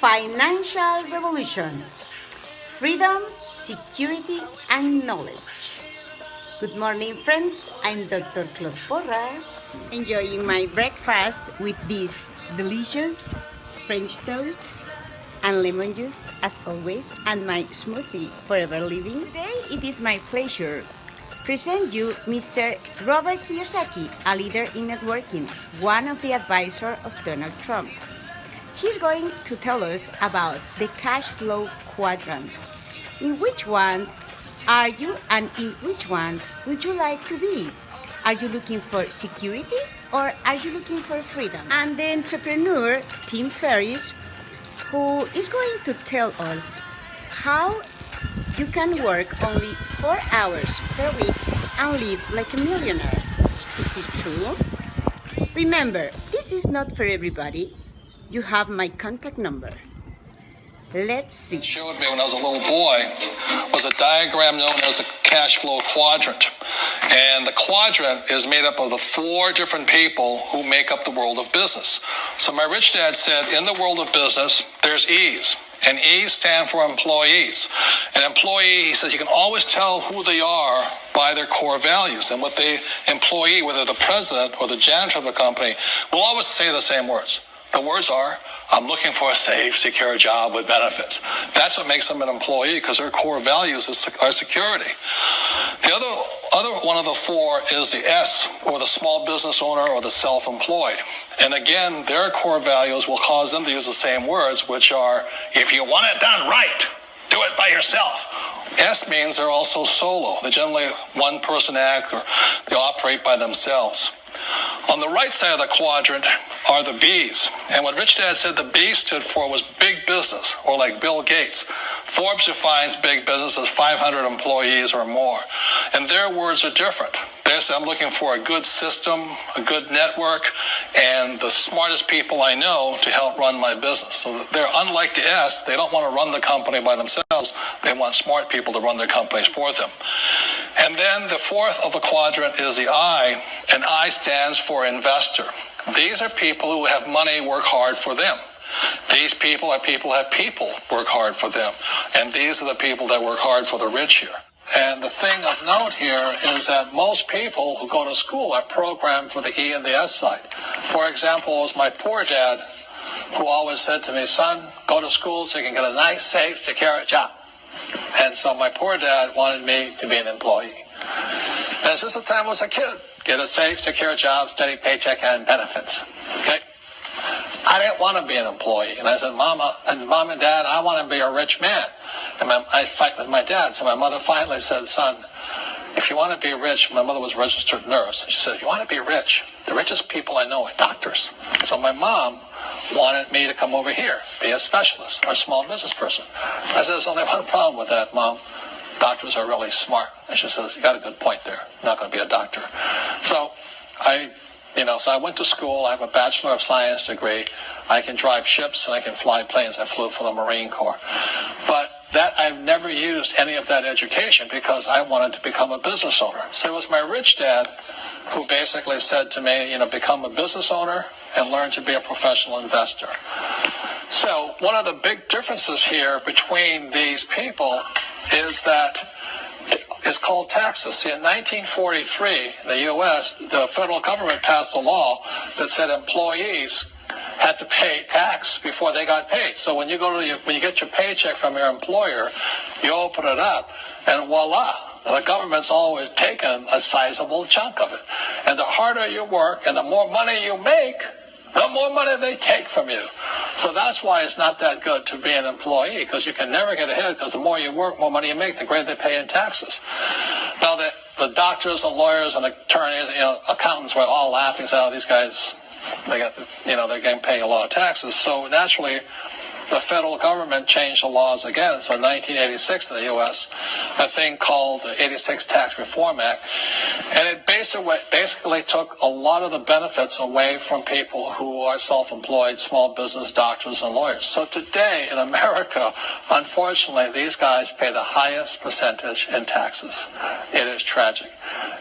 Financial Revolution: Freedom, Security, and Knowledge. Good morning, friends. I'm Dr. Claude Porras, enjoying my breakfast with this delicious French toast and lemon juice, as always, and my smoothie, Forever Living. Today, it is my pleasure present you Mr. Robert Kyosaki, a leader in networking, one of the advisors of Donald Trump. He's going to tell us about the cash flow quadrant. In which one are you, and in which one would you like to be? Are you looking for security, or are you looking for freedom? And the entrepreneur, Tim Ferriss, who is going to tell us how you can work only 4 hours per week and live like a millionaire. Is it true? Remember, this is not for everybody. You have my contact number. Let's see. It showed me when I was a little boy was a diagram known as a cash flow quadrant. And the quadrant is made up of the 4 different people who make up the world of business. So my rich dad said, in the world of business, there's E's. And E's stand for employees. An employee, he says, you can always tell who they are by their core values. And what the employee, whether the president or the janitor of the company, will always say the same words. The words are, I'm looking for a safe, secure job with benefits. That's what makes them an employee, because their core values are security. The other one of the 4 is the S, or the small business owner or the self-employed. And again, their core values will cause them to use the same words, which are, if you want it done right, do it by yourself. S means they're also solo. They're generally one-person act, or they operate by themselves. On the right side of the quadrant are the B's. And what Rich Dad said the B stood for was big business, or like Bill Gates. Forbes defines big business as 500 employees or more. And their words are different. They say, I'm looking for a good system, a good network, and the smartest people I know to help run my business. So they're unlike the S. They don't want to run the company by themselves. They want smart people to run their companies for them. And then the 4th of the quadrant is the I, and I stands for investor. These are people who have money work hard for them. These people are people who have people work hard for them. And these are the people that work hard for the rich here. And the thing of note here is that most people who go to school are programmed for the E and the S side. For example, it was my poor dad who always said to me, son, go to school so you can get a nice, safe, secure job. And so my poor dad wanted me to be an employee. And since the time I was a kid, get a safe, secure job, steady paycheck, and benefits. Okay? I didn't want to be an employee. And I said, Mom and Dad, I want to be a rich man. And I fight with my dad. So my mother finally said, son, if you want to be rich, my mother was a registered nurse. She said, if you want to be rich, the richest people I know are doctors. So my mom wanted me to come over here, be a specialist or a small business person. I said, there's only one problem with that, Mom. Doctors are really smart. And she says, you got a good point there. I'm not going to be a doctor. So I went to school. I have a Bachelor of Science degree. I can drive ships and I can fly planes. I flew for the Marine Corps. But I've never used any of that education because I wanted to become a business owner. So it was my rich dad who basically said to me, become a business owner and learn to be a professional investor. So one of the big differences here between these people is that it's called taxes. See, in 1943, in the U.S., the federal government passed a law that said employees had to pay tax before they got paid. So when you get your paycheck from your employer, you open it up, and voila, the government's always taken a sizable chunk of it. And the harder you work and the more money you make, the more money they take from you. So that's why it's not that good to be an employee, because you can never get ahead, because the more you work, more money you make, the greater they pay in taxes. Now, the doctors, the lawyers, and attorneys, accountants were all laughing, saying, oh, these guys, they're getting paid a lot of taxes. So naturally, the federal government changed the laws again. So in 1986 in the U.S., a thing called the 86 Tax Reform Act, and it basically took a lot of the benefits away from people who are self-employed, small business, doctors, and lawyers. So today in America, unfortunately, these guys pay the highest percentage in taxes. It is tragic.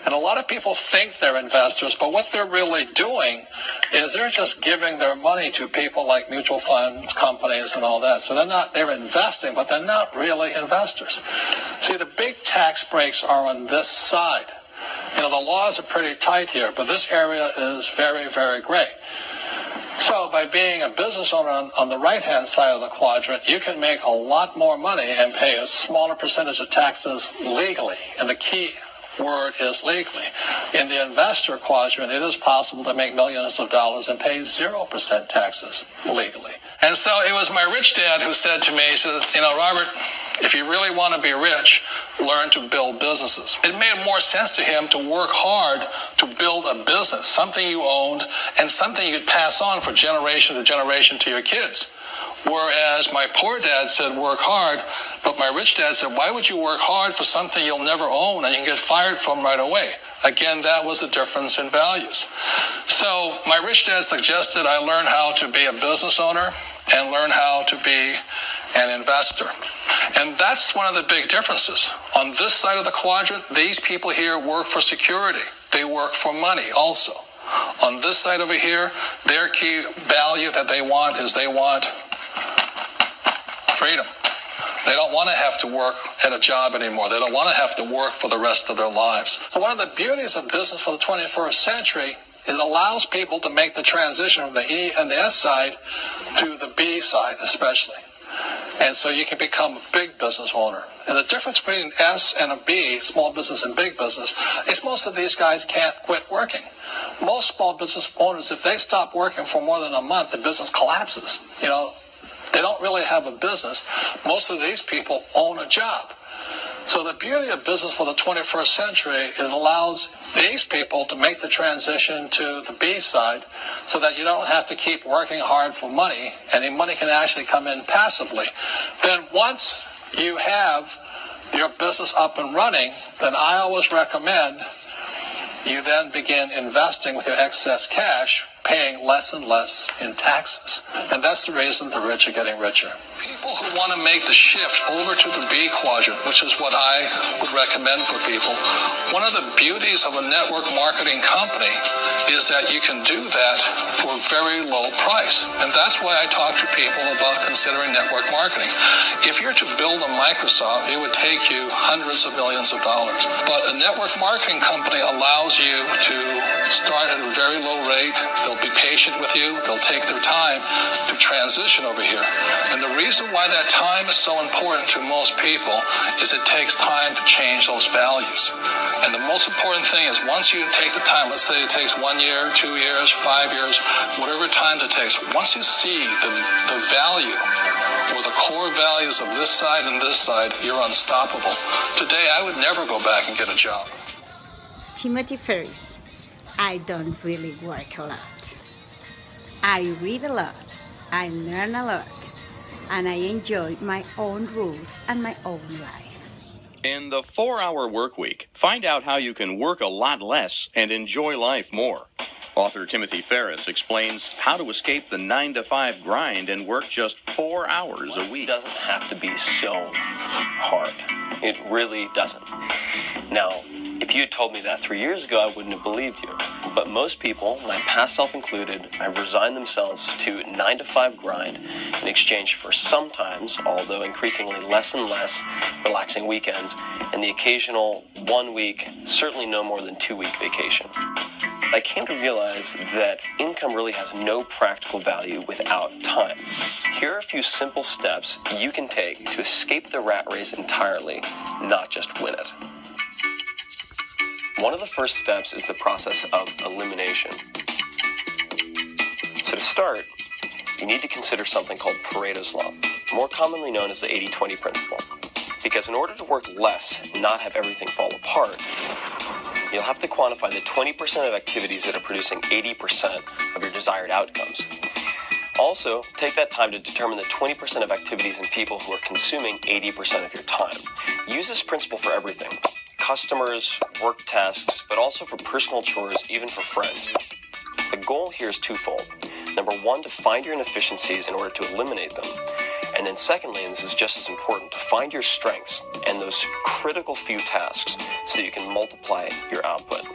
And a lot of people think they're investors, but what they're really doing is they're just giving their money to people like mutual funds, companies, and all that. So they're investing, but they're not really investors. See, the big tax breaks are on this side. The laws are pretty tight here, but this area is very, very gray. So by being a business owner on the right-hand side of the quadrant, you can make a lot more money and pay a smaller percentage of taxes legally. And the key word is legally. In the investor quadrant, it is possible to make millions of dollars and pay 0% taxes legally. And so it was my rich dad who said to me, he says, Robert, if you really want to be rich, learn to build businesses. It made more sense to him to work hard to build a business, something you owned and something you could pass on for generation to generation to your kids. Whereas my poor dad said work hard, but my rich dad said, why would you work hard for something you'll never own and you can get fired from right away? Again, that was a difference in values. So my rich dad suggested I learn how to be a business owner and learn how to be an investor. And that's one of the big differences. On this side of the quadrant, these people here work for security. They work for money also. On this side over here, their key value that they want is they want freedom. They don't want to have to work at a job anymore. They don't want to have to work for the rest of their lives. So one of the beauties of business for the 21st century, it allows people to make the transition from the E and the S side to the B side especially. And so you can become a big business owner. And the difference between S and a B, small business and big business, is most of these guys can't quit working. Most small business owners, if they stop working for more than a month, the business collapses. They don't really have a business. Most of these people own a job. So the beauty of business for the 21st century, it allows these people to make the transition to the B side so that you don't have to keep working hard for money, and the money can actually come in passively. Then once you have your business up and running, then I always recommend you then begin investing with your excess cash, paying less and less in taxes. And that's the reason the rich are getting richer. People who want to make the shift over to the B quadrant, which is what I would recommend for people, one of the beauties of a network marketing company is that you can do that for a very low price. And that's why I talk to people about considering network marketing. If you're to build a Microsoft, it would take you hundreds of millions of dollars. But a network marketing company allows you to start at a very low rate. They'll be patient with you. They'll take their time to transition over here. And the reason why that time is so important to most people is it takes time to change those values. And the most important thing is once you take the time, let's say it takes 1 year, 2 years, 5 years, whatever time it takes, once you see the value or the core values of this side and this side, you're unstoppable. Today, I would never go back and get a job. Timothy Ferriss. I don't really work a lot. I read a lot. I learn a lot. And I enjoy my own rules and my own life. In the 4-Hour Workweek, find out how you can work a lot less and enjoy life more. Author Timothy Ferriss explains how to escape the 9-to-5 grind and work just 4 hours a week. It doesn't have to be so hard. It really doesn't. Now, if you had told me that 3 years ago, I wouldn't have believed you. But most people, my past self included, have resigned themselves to 9-to-5 grind in exchange for sometimes, although increasingly less and less, relaxing weekends, and the occasional 1 week, certainly no more than 2-week vacation. I came to realize that income really has no practical value without time. Here are a few simple steps you can take to escape the rat race entirely, not just win it. One of the first steps is the process of elimination. So to start, you need to consider something called Pareto's Law, more commonly known as the 80-20 principle. Because in order to work less and not have everything fall apart, you'll have to quantify the 20% of activities that are producing 80% of your desired outcomes. Also, take that time to determine the 20% of activities and people who are consuming 80% of your time. Use this principle for everything. Customers, work tasks, but also for personal chores, even for friends. The goal here is twofold. Number one, to find your inefficiencies in order to eliminate them. And then secondly, and this is just as important, to find your strengths and those critical few tasks so you can multiply your output.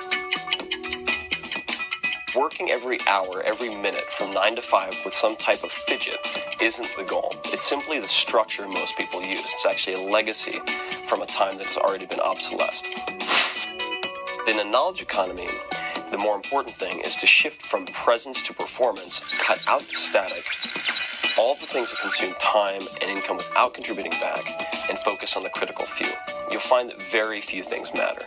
Working every hour, every minute from 9 to 5 with some type of fidget isn't the goal. It's simply the structure most people use. It's actually a legacy from a time that has already been obsolesced. In a knowledge economy, the more important thing is to shift from presence to performance, cut out the static, all the things that consume time and income without contributing back, and focus on the critical few. You'll find that very few things matter.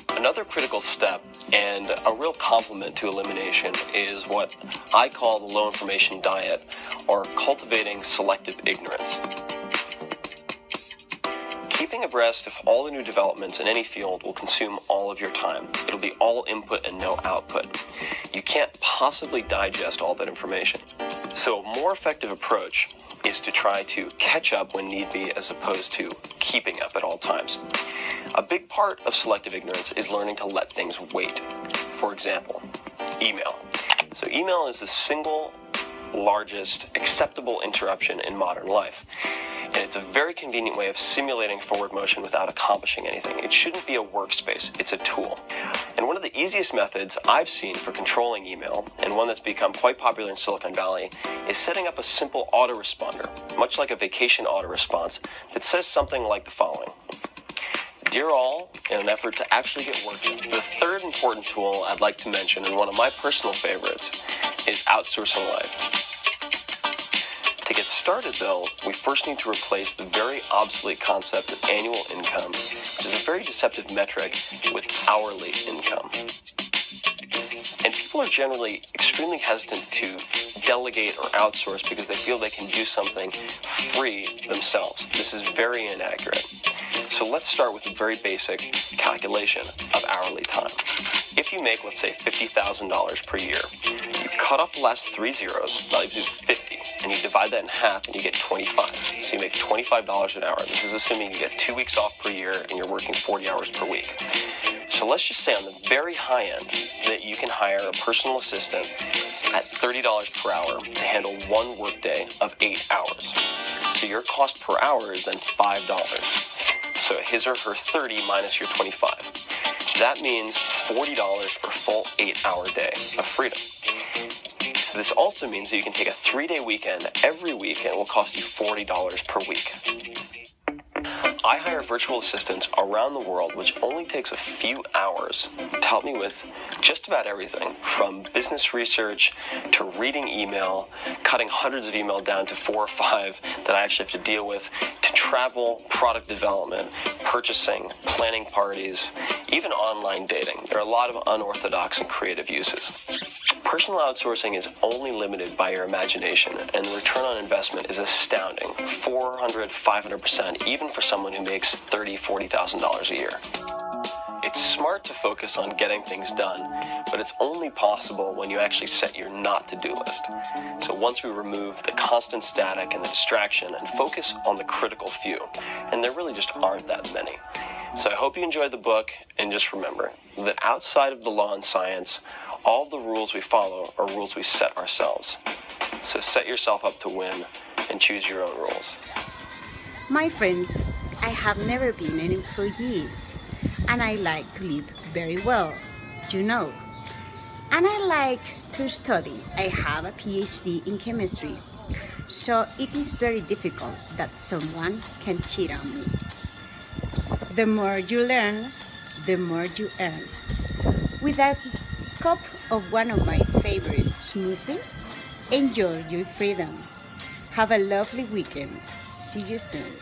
Another critical step and a real complement to elimination is what I call the low information diet, or cultivating selective ignorance. Keeping abreast of all the new developments in any field will consume all of your time. It'll be all input and no output. You can't possibly digest all that information. So a more effective approach is to try to catch up when need be as opposed to keeping up at all times. A big part of selective ignorance is learning to let things wait. For example, email. So email is the single largest acceptable interruption in modern life. And it's a very convenient way of simulating forward motion without accomplishing anything. It shouldn't be a workspace, it's a tool. And one of the easiest methods I've seen for controlling email, and one that's become quite popular in Silicon Valley, is setting up a simple autoresponder, much like a vacation autoresponse, that says something like the following. Dear all, in an effort to actually get work done. The third important tool I'd like to mention, and one of my personal favorites, is outsourcing life. To get started, though, we first need to replace the very obsolete concept of annual income, which is a very deceptive metric, with hourly income. And people are generally extremely hesitant to delegate or outsource because they feel they can do something free themselves. This is very inaccurate. So let's start with a very basic calculation of hourly time. If you make, let's say, $50,000 per year, you cut off the last 3 zeros, that leaves you 50, and you divide that in half and you get 25. So you make $25 an hour. This is assuming you get 2 weeks off per year and you're working 40 hours per week. So let's just say on the very high end that you can hire a personal assistant at $30 per hour to handle one workday of 8 hours. So your cost per hour is then $5. So his or her 30 minus your 25. That means $40 for a full 8-hour day of freedom. So this also means that you can take a 3-day weekend every week and it will cost you $40 per week. I hire virtual assistants around the world, which only takes a few hours to help me with just about everything, from business research to reading email, cutting hundreds of email down to 4 or 5 that I actually have to deal with, to travel, product development, purchasing, planning parties, even online dating. There are a lot of unorthodox and creative uses. Personal outsourcing is only limited by your imagination, and the return on investment is astounding, 400, 500%, even for someone who makes $30,000, $40,000 a year. It's smart to focus on getting things done, but it's only possible when you actually set your not-to-do list. So once we remove the constant static and the distraction and focus on the critical few, and there really just aren't that many. So I hope you enjoyed the book, and just remember that outside of the law and science, all the rules we follow are rules we set ourselves. So set yourself up to win and choose your own rules. My friends, I have never been an employee, and I like to live very well, you know. And I like to study. I have a PhD in chemistry, so it is very difficult that someone can cheat on me. The more you learn, the more you earn. With a cup of one of my favorite smoothies, enjoy your freedom. Have a lovely weekend. See you soon.